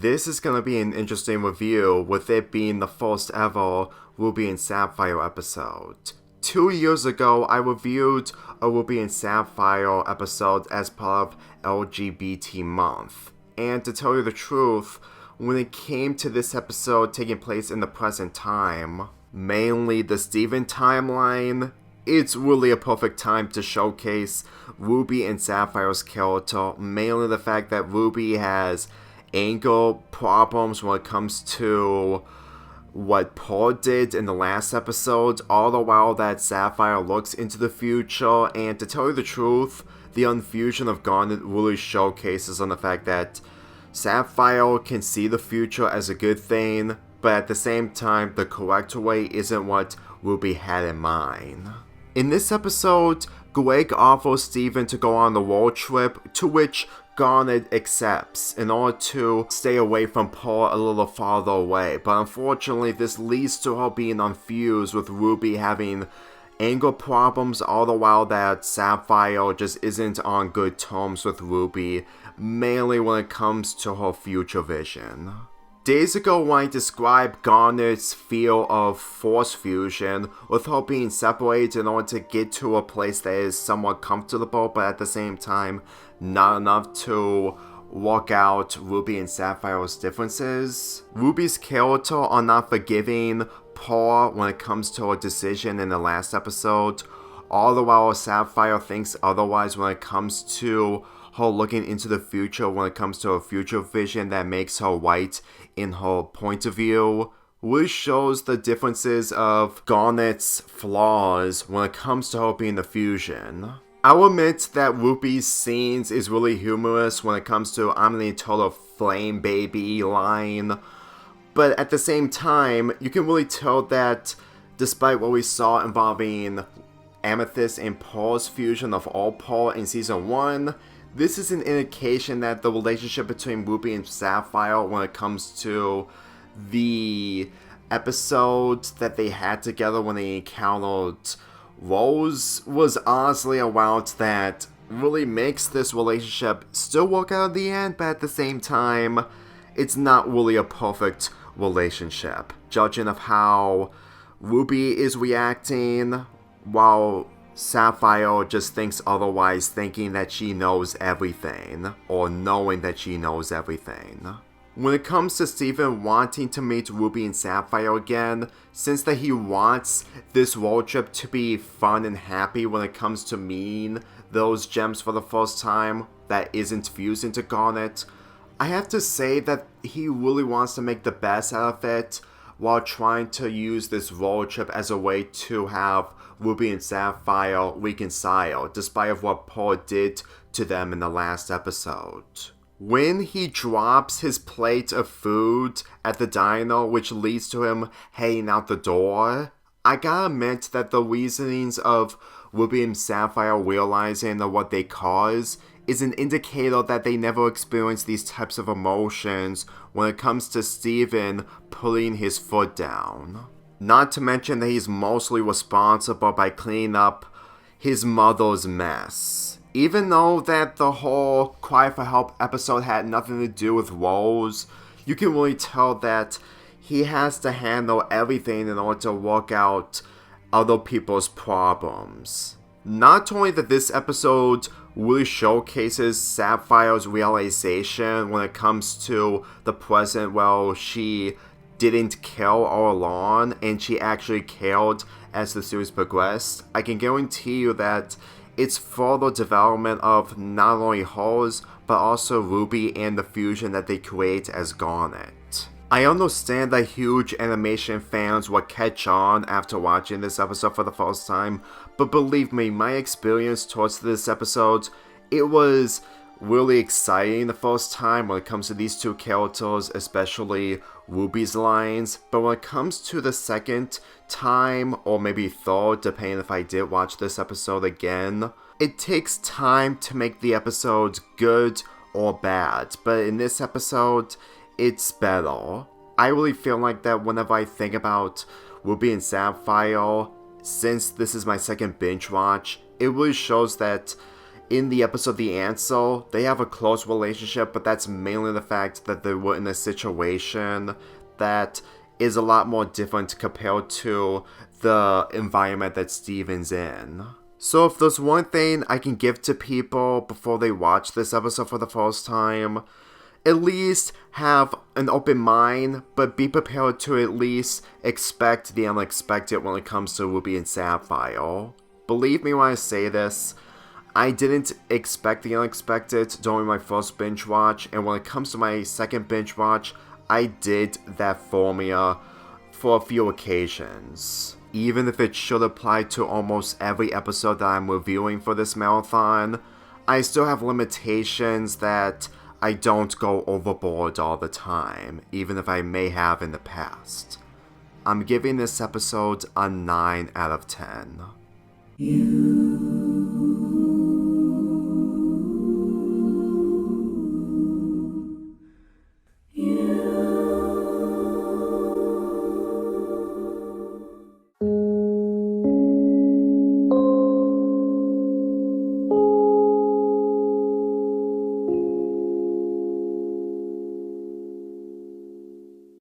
This is going to be an interesting review, with it being the first ever Ruby and Sapphire episode. 2 years ago, I reviewed a Ruby and Sapphire episode as part of LGBT month. And to tell you the truth, when it came to this episode taking place in the present time, mainly the Steven timeline, it's really a perfect time to showcase Ruby and Sapphire's character, mainly the fact that Ruby has anger problems when it comes to what Paul did in the last episode, all the while that Sapphire looks into the future. And to tell you the truth, the unfusion of Garnet really showcases on the fact that Sapphire can see the future as a good thing, but at the same time, the correct way isn't what Ruby had in mind. In this episode, Greg offers Steven to go on the road trip, to which Garnet accepts in order to stay away from Paul a little farther away, but unfortunately this leads to her being unfused, with Ruby having anger problems, all the while that Sapphire just isn't on good terms with Ruby, mainly when it comes to her future vision. Days ago, when I described Garnet's fear of force fusion, with her being separated in order to get to a place that is somewhat comfortable, but at the same time, not enough to work out Ruby and Sapphire's differences. Ruby's character are not forgiving Paul when it comes to her decision in the last episode, all the while Sapphire thinks otherwise when it comes to her looking into the future, when it comes to a future vision that makes her white in her point of view, which shows the differences of Garnet's flaws when it comes to her being the fusion. I'll admit that Ruby's scenes is really humorous when it comes to "I'm the eternal flame baby" line, but at the same time, you can really tell that despite what we saw involving Amethyst and Paul's fusion of all Paul in Season 1, this is an indication that the relationship between Ruby and Sapphire when it comes to the episode that they had together when they encountered Rose was honestly a route that really makes this relationship still work out in the end, but at the same time, it's not really a perfect relationship, judging of how Ruby is reacting, while Sapphire just thinks otherwise, thinking that she knows everything, or knowing that she knows everything. When it comes to Steven wanting to meet Ruby and Sapphire again, since that he wants this road trip to be fun and happy when it comes to meeting those gems for the first time that isn't fused into Garnet, I have to say that he really wants to make the best out of it, while trying to use this road trip as a way to have Ruby and Sapphire reconcile, despite of what Paul did to them in the last episode. When he drops his plate of food at the diner, which leads to him heading out the door, I gotta admit that the reasonings of Ruby and Sapphire realizing that what they cause is an indicator that they never experienced these types of emotions when it comes to Steven putting his foot down. Not to mention that he's mostly responsible by cleaning up his mother's mess. Even though that the whole Cry for Help episode had nothing to do with Rose, you can really tell that he has to handle everything in order to work out other people's problems. Not only that this episode really showcases Sapphire's realization when it comes to the present, well, she didn't kill all along, and she actually killed as the series progressed. I can guarantee you that it's further development of not only hers, but also Ruby and the fusion that they create as Garnet. I understand that huge animation fans will catch on after watching this episode for the first time, but believe me, my experience towards this episode, it was really exciting the first time when it comes to these two characters, especially Ruby's lines, but when it comes to the second time, or maybe third, depending if I did watch this episode again, it takes time to make the episodes good or bad, but in this episode, it's better. I really feel like that whenever I think about Ruby and Sapphire, since this is my second binge watch, it really shows that in the episode The Ansel, they have a close relationship, but that's mainly the fact that they were in a situation that is a lot more different compared to the environment that Steven's in. So if there's one thing I can give to people before they watch this episode for the first time, at least have an open mind, but be prepared to at least expect the unexpected when it comes to Ruby and Sapphire. Believe me when I say this, I didn't expect the unexpected during my first binge watch, and when it comes to my second binge watch, I did that formula for a few occasions. Even if it should apply to almost every episode that I'm reviewing for this marathon, I still have limitations that I don't go overboard all the time, even if I may have in the past. I'm giving this episode a 9 out of 10.